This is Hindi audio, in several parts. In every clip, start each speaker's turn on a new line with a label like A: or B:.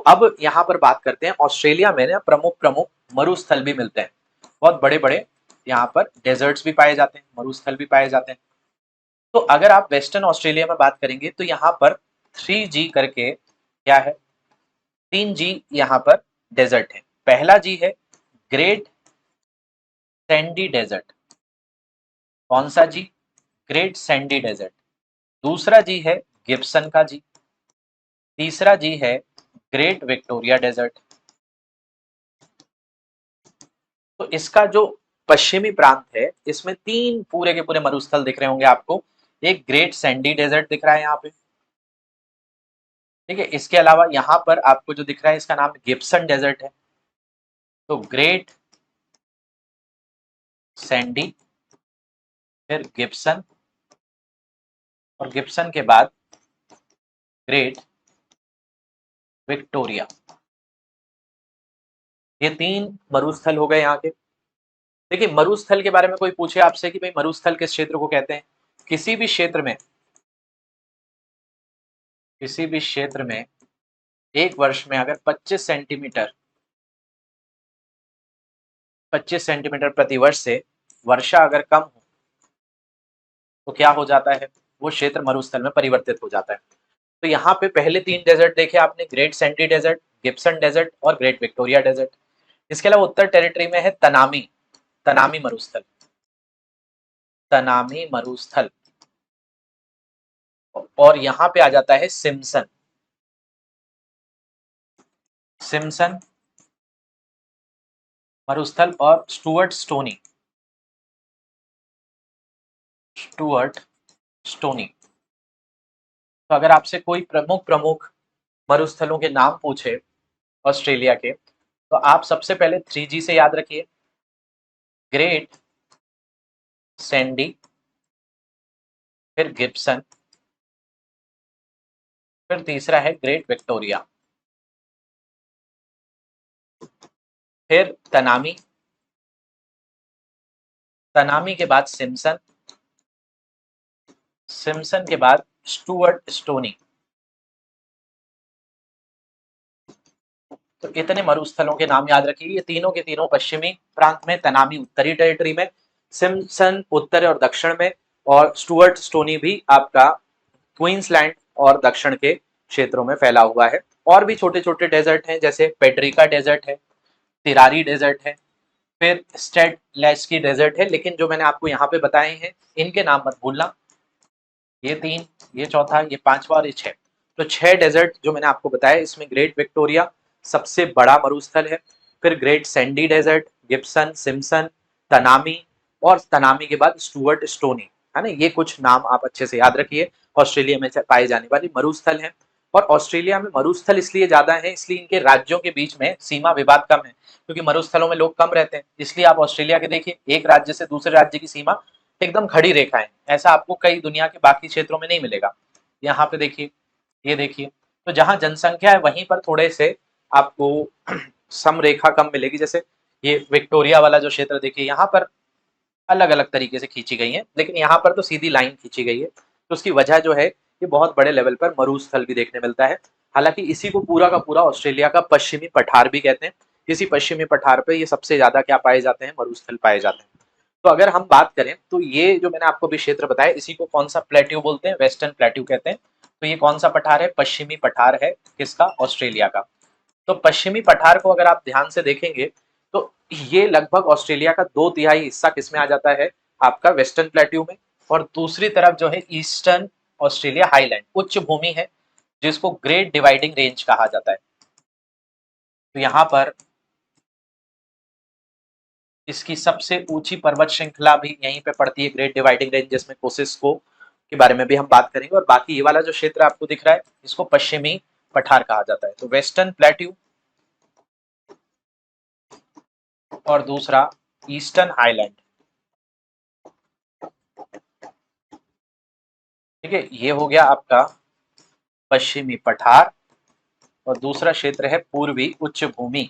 A: अब यहाँ पर बात करते हैं, ऑस्ट्रेलिया में ना प्रमुख प्रमुख मरुस्थल भी मिलते हैं, बहुत बड़े बड़े यहाँ पर डेजर्ट्स भी पाए जाते हैं, मरुस्थल भी पाए जाते हैं। तो अगर आप वेस्टर्न ऑस्ट्रेलिया में बात करेंगे तो यहाँ पर 3G करके क्या है, 3G यहाँ पर डेजर्ट है। पहला जी है ग्रेट सैंडी डेजर्ट। कौन सा जी? Great sandy desert. दूसरा जी है गिब्सन का जी। तीसरा जी है ग्रेट विक्टोरिया डेजर्ट। तो इसका जो पश्चिमी प्रांत है इसमें 3 पूरे के पूरे मरुस्थल दिख रहे होंगे आपको। एक ग्रेट सैंडी डेजर्ट दिख रहा है यहाँ पे, ठीक है। इसके अलावा यहाँ पर आपको जो दिख रहा है इसका नाम गिब्सन डेजर्ट है। तो ग्रेट सैंडी, फिर गिब्सन, और गिब्सन के बाद ग्रेट विक्टोरिया। ये 3 मरुस्थल हो गए यहाँ के। देखिए, मरुस्थल के बारे में कोई पूछे आपसे कि भाई मरुस्थल किस क्षेत्र को कहते हैं, किसी भी क्षेत्र में, किसी भी क्षेत्र में एक वर्ष में अगर 25 सेंटीमीटर प्रति वर्ष से वर्षा अगर कम हो तो क्या हो जाता है, वो क्षेत्र मरुस्थल में परिवर्तित हो जाता है। तो यहाँ पे पहले 3 डेजर्ट देखे आपने, great sandy desert, Gibson desert और ग्रेट विक्टोरिया डेजर्ट। इसके अलावा उत्तर टेरिटरी में है तनामी, तनामी मरुस्थल, तनामी मरुस्थल। और यहाँ पे आ जाता है सिम्सन, सिम्सन मरुस्थल और स्टुअर्ट स्टोनी, स्टुअर्ट स्टोनी। तो अगर आपसे कोई प्रमुख प्रमुख मरुस्थलों के नाम पूछे ऑस्ट्रेलिया के, तो आप सबसे पहले 3G से याद रखिए, ग्रेट सैंडी, फिर गिब्सन, फिर तीसरा है ग्रेट विक्टोरिया, फिर तनामी, तनामी के बाद सिम्सन, सिम्सन के बाद स्टुअर्ट स्टोनी। तो इतने मरुस्थलों के नाम याद रखिए। ये तीनों के तीनों पश्चिमी प्रांत में, तनामी उत्तरी टेरिटरी में, सिम्सन उत्तर और दक्षिण में, और स्टुअर्ट स्टोनी भी आपका क्वींसलैंड और दक्षिण के क्षेत्रों में फैला हुआ है। और भी छोटे छोटे डेजर्ट हैं, जैसे पेड्रिका डेजर्ट है, तिरारी डेजर्ट है, फिर स्टेडलेस्की डेजर्ट है। लेकिन जो मैंने आपको यहाँ पे बताए हैं इनके नाम मत भूलना, ये 3, ये चौथा, ये 5वां और ये 6। तो 6 डेजर्ट जो मैंने आपको बताया, इसमें ग्रेट विक्टोरिया सबसे बड़ा मरुस्थल है, फिर great sandy desert, Gibson, Simpson, Tanami, और तनामी के बाद स्टुअर्ट स्टोनी, है ना। ये कुछ नाम आप अच्छे से याद रखिए, ऑस्ट्रेलिया में पाए जाने वाले मरुस्थल हैं। और ऑस्ट्रेलिया में मरुस्थल इसलिए ज्यादा है, इसलिए इनके राज्यों के बीच में सीमा विवाद कम है, क्योंकि मरुस्थलों में लोग कम रहते हैं। इसलिए आप ऑस्ट्रेलिया के देखिए, एक राज्य से दूसरे राज्य की सीमा एकदम खड़ी रेखा है। ऐसा आपको कई दुनिया के बाकी क्षेत्रों में नहीं मिलेगा। यहाँ पे देखिए, ये देखिए, तो जहां जनसंख्या है वहीं पर थोड़े से आपको समरेखा कम मिलेगी। जैसे ये विक्टोरिया वाला जो क्षेत्र देखिए, यहाँ पर अलग अलग तरीके से खींची गई है, लेकिन यहाँ पर तो सीधी लाइन खींची गई है। तो उसकी वजह जो है, ये बहुत बड़े लेवल पर मरुस्थल भी देखने मिलता है। हालांकि इसी को पूरा का पूरा ऑस्ट्रेलिया का पश्चिमी पठार भी कहते हैं। इसी पश्चिमी पठार पे ये सबसे ज्यादा क्या पाए जाते हैं, मरुस्थल पाए जाते हैं। तो अगर हम बात करें तो ये जो मैंने आपको भी क्षेत्र बताया, इसी को कौन सा प्लेट्यू बोलते हैं, वेस्टर्न प्लेट्यू कहते हैं। तो ये कौन सा पठार है, पश्चिमी पठार है, किसका, ऑस्ट्रेलिया का। तो पश्चिमी पठार को अगर आप ध्यान से देखेंगे तो ये लगभग ऑस्ट्रेलिया का 2/3 हिस्सा किसमें आ जाता है, आपका वेस्टर्न प्लेट्यू में। और दूसरी तरफ जो है ईस्टर्न ऑस्ट्रेलिया हाईलैंड, उच्च भूमि है, जिसको ग्रेट डिवाइडिंग रेंज कहा जाता है। तो यहाँ पर इसकी सबसे ऊंची पर्वत श्रृंखला भी यहीं पे पड़ती है, ग्रेट डिवाइडिंग रेंज, जिसमें कोसिस्को के बारे में भी हम बात करेंगे। और बाकी ये वाला जो क्षेत्र आपको दिख रहा है, इसको पश्चिमी पठार कहा जाता है। तो वेस्टर्न प्लेट्यू और दूसरा ईस्टर्न हाईलैंड, ठीक है। ये हो गया आपका पश्चिमी पठार, और दूसरा क्षेत्र है पूर्वी उच्च भूमि।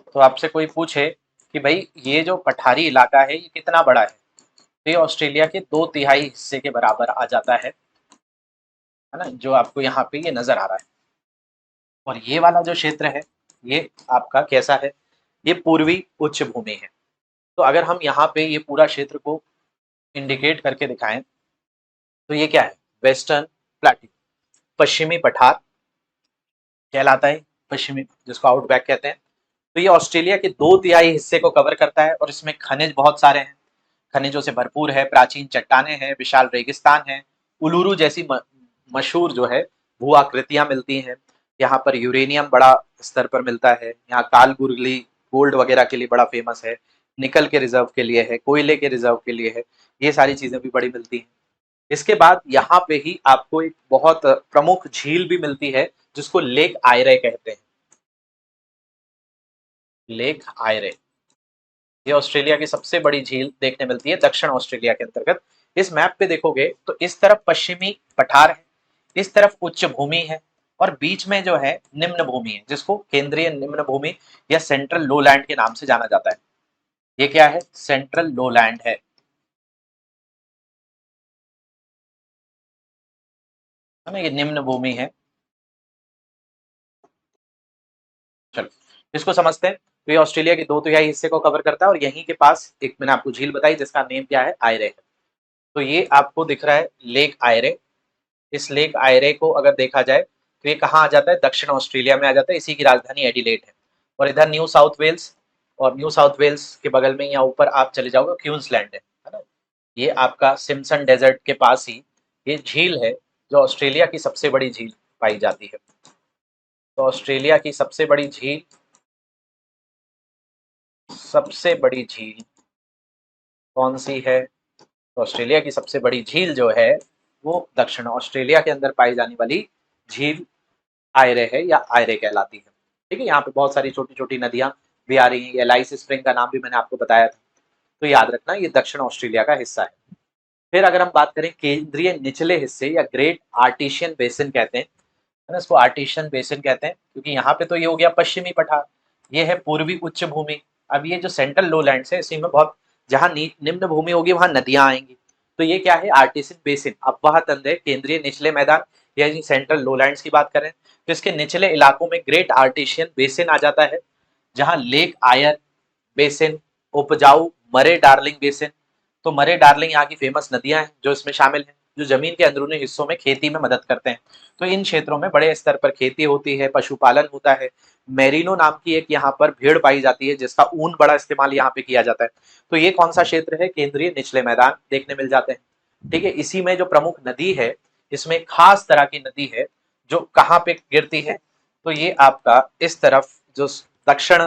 A: तो आपसे कोई पूछे कि भाई ये जो पठारी इलाका है ये कितना बड़ा है, तो ये ऑस्ट्रेलिया के 2/3 हिस्से के बराबर आ जाता है। है ना, जो आपको यहाँ पे ये नजर आ रहा है। और ये वाला जो क्षेत्र है ये आपका कैसा है, ये पूर्वी उच्च भूमि है। तो अगर हम यहाँ पे ये पूरा क्षेत्र को इंडिकेट करके दिखाएं तो ये क्या है, वेस्टर्न प्लेट्यू, पश्चिमी पठार कहलाता है, पश्चिमी जिसको आउटबैक कहते हैं। तो ये ऑस्ट्रेलिया के 2/3 हिस्से को कवर करता है और इसमें खनिज बहुत सारे हैं, खनिजों से भरपूर है, प्राचीन चट्टाने हैं, विशाल रेगिस्तान है, उलूरू जैसी मशहूर जो है भू आकृतियां मिलती हैं। यहाँ पर यूरेनियम बड़ा स्तर पर मिलता है, यहाँ कालगुरली गोल्ड वगैरह के लिए बड़ा फेमस है, निकल के रिजर्व के लिए है, कोयले के रिजर्व के लिए है, ये सारी चीजें भी बड़ी मिलती हैं। इसके बाद यहाँ पे ही आपको एक बहुत प्रमुख झील भी मिलती है जिसको लेक आयरे कहते हैं। लेक आयरे ये ऑस्ट्रेलिया की सबसे बड़ी झील देखने मिलती है दक्षिण ऑस्ट्रेलिया के अंतर्गत। इस मैप पे देखोगे तो इस तरफ पश्चिमी पठार है, इस तरफ उच्च भूमि है और बीच में जो है निम्न भूमि है जिसको केंद्रीय निम्न भूमि या सेंट्रल लोलैंड के नाम से जाना जाता है। ये क्या है, सेंट्रल लोलैंड है ना, ये निम्न भूमि है। चलो इसको समझते हैं। तो ये ऑस्ट्रेलिया के 2/3 हिस्से को कवर करता है और यहीं के पास एक मैंने आपको झील बताई जिसका नेम क्या है, आयरे है। तो ये आपको दिख रहा है लेक आयरे। इस लेक आयरे को अगर देखा जाए तो ये कहाँ आ जाता है, दक्षिण ऑस्ट्रेलिया में आ जाता है, इसी की राजधानी एडिलेड है। और इधर न्यू साउथ वेल्स, और न्यू साउथ वेल्स के बगल में यहाँ ऊपर आप चले जाओगे क्वींसलैंड है ना। ये आपका सिम्पसन डेजर्ट के पास ही ये झील है जो ऑस्ट्रेलिया की सबसे बड़ी झील पाई जाती है। तो ऑस्ट्रेलिया की सबसे बड़ी झील कौन सी है, तो ऑस्ट्रेलिया की सबसे बड़ी झील जो है वो दक्षिण ऑस्ट्रेलिया के अंदर पाई जाने वाली झील आयरे है या आयरे कहलाती है। ठीक है, यहाँ पे बहुत सारी छोटी छोटी नदियां भी आ रही हैं, एलाइस स्प्रिंग का नाम भी मैंने आपको बताया था। तो याद रखना ये दक्षिण ऑस्ट्रेलिया का हिस्सा है। फिर अगर हम बात करें केंद्रीय निचले हिस्से या ग्रेट आर्टिशियन बेसिन कहते हैं, है ना, इसको आर्टिशियन बेसिन कहते हैं क्योंकि यहाँ पे तो ये हो गया पश्चिमी पठार, ये है पूर्वी उच्च भूमि। अब ये जो सेंट्रल लोलैंड्स है इसी में बहुत, जहाँ निम्न भूमि होगी वहां नदियां आएंगी। तो ये क्या है, आर्टिशियन बेसिन, अपवाह तंद है केंद्रीय निचले मैदान या सेंट्रल लोलैंड्स की बात करें तो इसके निचले इलाकों में ग्रेट आर्टिशियन बेसिन आ जाता है, जहां लेक आयर बेसिन, उपजाऊ मरे डार्लिंग बेसिन। तो मरे डार्लिंग यहाँ की फेमस नदियां हैं जो इसमें शामिल हैं, जो जमीन के अंदरूनी हिस्सों में खेती में मदद करते हैं। तो इन क्षेत्रों में बड़े स्तर पर खेती होती है, पशुपालन होता है। मेरिनो नाम की एक यहाँ पर भेड़ पाई जाती है जिसका ऊन बड़ा इस्तेमाल यहाँ पे किया जाता है। तो ये कौन सा क्षेत्र है, केंद्रीय निचले मैदान देखने मिल जाते हैं। ठीक है, इसी में जो प्रमुख नदी है इसमें खास तरह की नदी है जो कहाँ पे गिरती है, तो ये आपका इस तरफ जो दक्षिण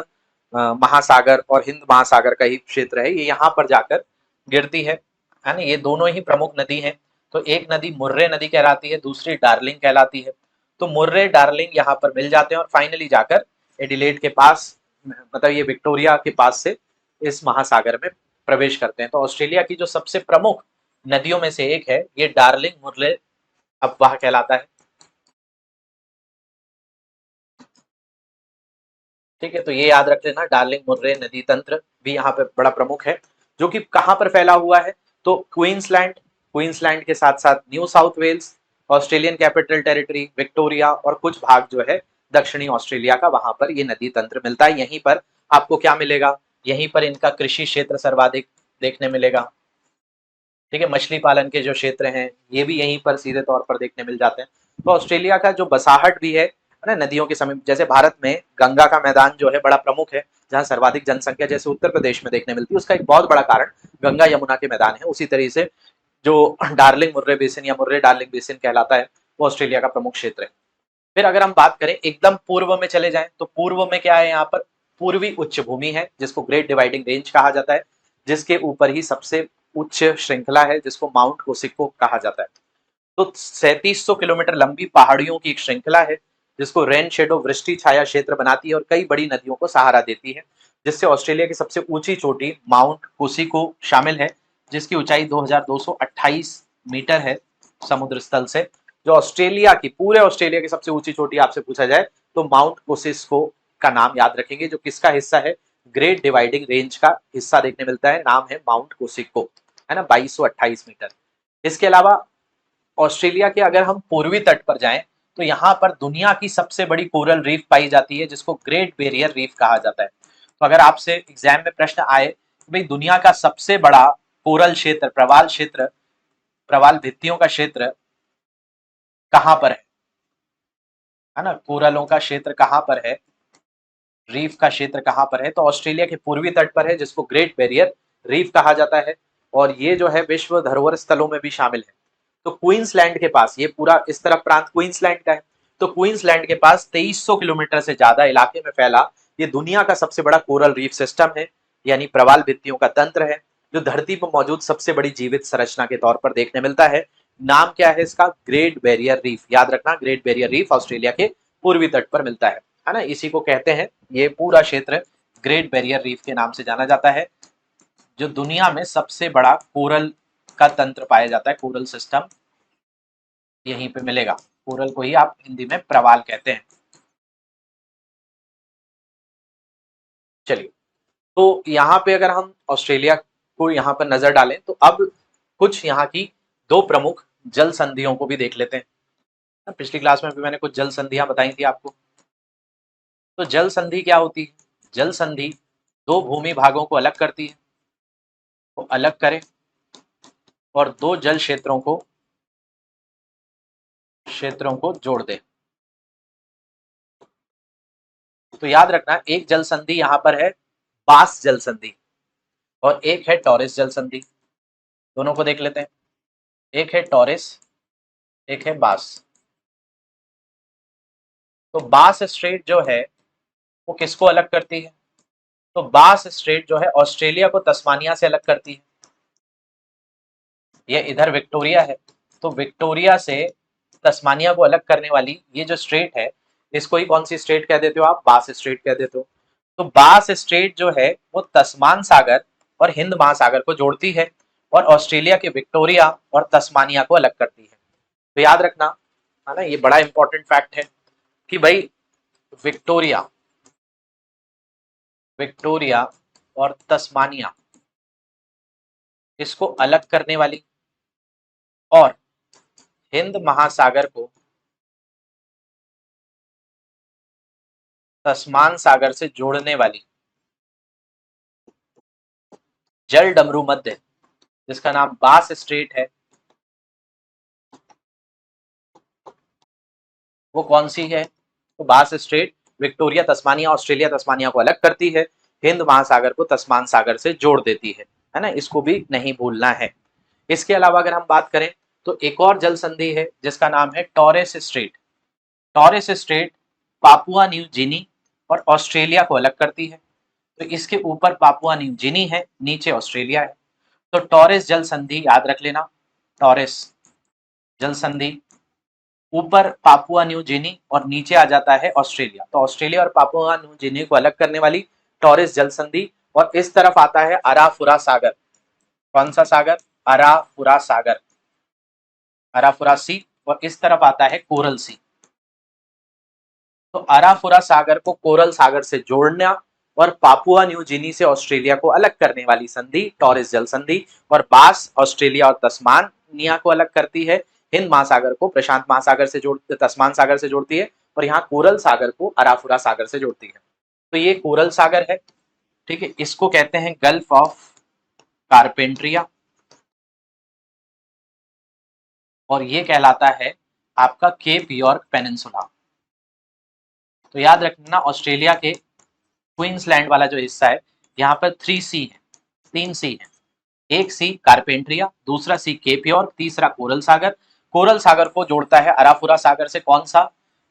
A: महासागर और हिंद महासागर का ही क्षेत्र है, ये यहाँ पर जाकर गिरती है ना। ये दोनों ही प्रमुख नदी हैं। तो एक नदी मुर्रे नदी कहलाती है, दूसरी डार्लिंग कहलाती है। तो मुर्रे डार्लिंग यहाँ पर मिल जाते हैं और फाइनली जाकर एडिलेड के पास, मतलब ये विक्टोरिया के पास से इस महासागर में प्रवेश करते हैं। तो ऑस्ट्रेलिया की जो सबसे प्रमुख नदियों में से एक है ये डार्लिंग मुर्रे अपवाह कहलाता है। ठीक है, तो ये याद रख लेना, डार्लिंग मुर्रे नदी तंत्र भी यहाँ पे बड़ा प्रमुख है, जो कि कहाँ पर फैला हुआ है, तो क्वींसलैंड, क्वींसलैंड के साथ साथ New South Wales, Australian capital territory, Victoria और कुछ भाग जो है दक्षिणी ऑस्ट्रेलिया का, वहां पर ये नदी तंत्र मिलता है। यहीं पर आपको क्या मिलेगा, यहीं पर इनका कृषि क्षेत्र सर्वाधिक देखने मिलेगा। ठीक है, मछली पालन के जो क्षेत्र हैं ये भी यहीं पर सीधे तौर पर देखने मिल जाते हैं। तो ऑस्ट्रेलिया का जो बसाहट भी है ना नदियों के समीप, जैसे भारत में गंगा का मैदान जो है बड़ा प्रमुख है, जहाँ सर्वाधिक जनसंख्या जैसे उत्तर प्रदेश में देखने मिलती है, उसका एक बहुत बड़ा कारण गंगा यमुना के मैदान है। उसी तरीके से जो डार्लिंग मुर्रे बेसिन या मुर्रे डार्लिंग बेसिन कहलाता है वो ऑस्ट्रेलिया का प्रमुख क्षेत्र है। फिर अगर हम बात करें एकदम पूर्व में चले जाएं तो पूर्व में क्या है, यहाँ पर पूर्वी उच्च भूमि है जिसको ग्रेट डिवाइडिंग रेंज कहा जाता है, जिसके ऊपर ही सबसे उच्च श्रृंखला है जिसको माउंट कोसिको कहा जाता है। तो 3700 किलोमीटर लंबी पहाड़ियों की एक श्रृंखला है जिसको रेन शेडो वृष्टि छाया क्षेत्र बनाती है और कई बड़ी नदियों को सहारा देती है, जिससे ऑस्ट्रेलिया की सबसे ऊंची चोटी माउंट कोसिको शामिल है, जिसकी ऊंचाई 2228 मीटर है समुद्र स्थल से। जो ऑस्ट्रेलिया की, पूरे ऑस्ट्रेलिया की सबसे ऊंची चोटी आपसे पूछा जाए तो माउंट कोसिको का नाम याद रखेंगे, जो किसका हिस्सा है, ग्रेट डिवाइडिंग रेंज का हिस्सा देखने मिलता है, नाम है माउंट कोसिको, है ना, 2228 मीटर। इसके अलावा ऑस्ट्रेलिया के अगर हम पूर्वी तट पर जाएं तो यहाँ पर दुनिया की सबसे बड़ी कोरल रीफ पाई जाती है, जिसको ग्रेट बैरियर रीफ कहा जाता है। तो अगर आपसे एग्जाम में प्रश्न आए कि भाई दुनिया का सबसे बड़ा कोरल क्षेत्र, प्रवाल क्षेत्र, प्रवाल भित्तियों का क्षेत्र कहाँ पर है ना, कोरलों का क्षेत्र कहाँ पर है, रीफ का क्षेत्र कहाँ पर है, तो ऑस्ट्रेलिया के पूर्वी तट पर है, जिसको ग्रेट बैरियर रीफ कहा जाता है। और ये जो है विश्व धरोहर स्थलों में भी शामिल है। तो क्वींसलैंड के पास, ये पूरा इस तरफ प्रांत क्वींसलैंड का है, तो क्वींसलैंड के पास 2300 किलोमीटर से ज्यादा इलाके में फैला ये दुनिया का सबसे बड़ा कोरल रीफ सिस्टम है, यानी प्रवाल भित्तियों का तंत्र है, जो धरती पर मौजूद सबसे बड़ी जीवित संरचना के तौर पर देखने मिलता है। नाम क्या है इसका? Great barrier reef. याद रखना, ग्रेट बैरियर रीफ ऑस्ट्रेलिया के पूर्वी तट पर मिलता है ना। इसी को कहते हैं, ये पूरा क्षेत्र ग्रेट बैरियर रीफ के नाम से जाना जाता है, जो दुनिया में सबसे बड़ा कोरल का तंत्र पाया जाता है, कोरल सिस्टम यहीं पे मिलेगा। कोरल को ही आप हिंदी में प्रवाल कहते हैं। चलिए, तो यहाँ पे अगर हम ऑस्ट्रेलिया को यहाँ पर नजर डालें तो अब कुछ यहाँ की दो प्रमुख जल संधियों को भी देख लेते हैं। पिछली क्लास में भी मैंने कुछ जल संधियां बताई थी आपको। तो जल संधि क्या होती है? जल संधि दो भूमि भागों को अलग करती है, वो अलग करे और दो जल क्षेत्रों को जोड़ दे। तो याद रखना, एक जल संधि यहाँ पर है बास जल संधि और एक है टॉरस जल संधि। दोनों को देख लेते हैं। एक है टॉरस, एक है बास। तो बास स्ट्रेट जो है वो किसको अलग करती है? तो बास स्ट्रेट जो है ऑस्ट्रेलिया को तस्मानिया से अलग करती है। ये इधर विक्टोरिया है, तो विक्टोरिया से तस्मानिया को अलग करने वाली ये जो स्ट्रेट है, इसको ही कौन सी स्ट्रेट कह देते हो आप? बास स्ट्रेट कह देते हो। तो बास स्ट्रेट जो है वो तस्मान सागर और हिंद महासागर को जोड़ती है और ऑस्ट्रेलिया के विक्टोरिया और तस्मानिया को अलग करती है। तो याद रखना, है ना, ये बड़ा इंपॉर्टेंट फैक्ट है कि भाई विक्टोरिया विक्टोरिया और तस्मानिया, इसको अलग करने वाली और हिंद महासागर को तस्मान सागर से जोड़ने वाली जल डमरू मध्य, जिसका नाम बास स्ट्रेट है, वो कौन सी है? तो बास straight Victoria Tasmania, Australia Tasmania को अलग करती है, हिंद महासागर को तस्मान सागर से जोड़ देती है ना। इसको भी नहीं भूलना है। इसके अलावा अगर हम बात करें तो एक और जल संधि है जिसका नाम है Torres Strait. Torres Strait Papua New Guinea और ऑस्ट्रेलिया को अलग करती है। तो इसके ऊपर पापुआ न्यू गिनी है, नीचे ऑस्ट्रेलिया है। तो टॉरेस जल संधि याद रख लेना, टॉरेस जल संधि ऊपर पापुआ न्यू गिनी और नीचे आ जाता है ऑस्ट्रेलिया। तो ऑस्ट्रेलिया और पापुआ न्यू गिनी को अलग करने वाली टॉरेस जल संधि। और इस तरफ आता है अराफुरा सागर। कौन सा सागर? अराफुरा सागर, अराफुरा सी। और इस तरफ आता है कोरल सी। तो अराफुरा सागर को कोरल सागर से जोड़ना और पापुआ न्यू गिनी से ऑस्ट्रेलिया को अलग करने वाली संधि टॉरेस जल संधि। और बास ऑस्ट्रेलिया और तस्मानिया को अलग करती है, हिंद महासागर को प्रशांत महासागर से तस्मान सागर से जोड़ती है, और यहाँ कोरल सागर को अराफुरा सागर से जोड़ती है। तो ये कोरल सागर है, ठीक है। इसको कहते हैं गल्फ ऑफ कारपेंट्रिया और ये कहलाता है आपका केप यॉर्क पेनिनसुला। तो याद रखना, ऑस्ट्रेलिया के क्वींसलैंड वाला जो हिस्सा है, यहाँ पर 3 सी है, 3 सी है। एक सी कारपेंट्रिया, दूसरा सी केप यॉर्क, तीसरा कोरल सागर। कोरल सागर को जोड़ता है अराफुरा सागर से कौन सा?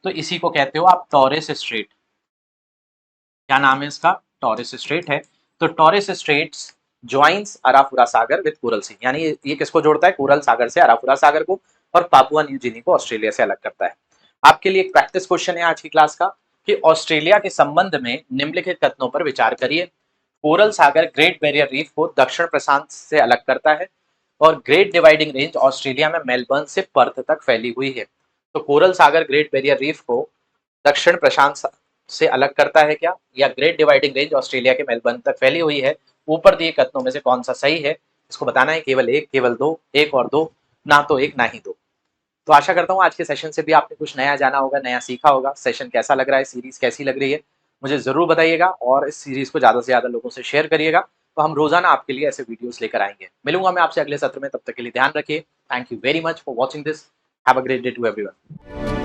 A: तो इसी को कहते हो आप टॉरेस स्ट्रेट। क्या नाम है इसका? टॉरेस स्ट्रेट है। तो टॉरेस स्ट्रेट्स ज्वाइंस अराफुरा सागर विद कोरल सी, यानी ये किसको जोड़ता है? कोरल सागर से अराफुरा सागर को, और पापुआ न्यू गिनी को ऑस्ट्रेलिया से अलग करता है। आपके लिए एक प्रैक्टिस क्वेश्चन है आज की क्लास का कि ऑस्ट्रेलिया के संबंध में निम्नलिखित कथनों पर विचार करिए। कोरल सागर ग्रेट बैरियर रीफ को दक्षिण प्रशांत से अलग करता है और ग्रेट डिवाइडिंग रेंज ऑस्ट्रेलिया में मेलबर्न से पर्थ तक फैली हुई है। तो कोरल सागर ग्रेट बैरियर रीफ को दक्षिण प्रशांत से अलग करता है क्या, या ग्रेट डिवाइडिंग रेंज ऑस्ट्रेलिया के मेलबर्न तक फैली हुई है? ऊपर दिए कथनों में से कौन सा सही है? इसको बताना है, केवल एक, केवल दो, एक और दो, ना तो एक ना ही दो। तो आशा करता हूँ आज के सेशन से भी आपने कुछ नया जाना होगा, नया सीखा होगा। सेशन कैसा लग रहा है, सीरीज कैसी लग रही है, मुझे ज़रूर बताइएगा और इस सीरीज को ज़्यादा से ज़्यादा लोगों से शेयर करिएगा। तो हम रोज़ाना आपके लिए ऐसे वीडियोस लेकर आएँगे। मिलूँगा मैं आपसे अगले सत्र में, तब तक के लिए ध्यान रखिए। Thank you very much for watching this. Have a great day to everyone.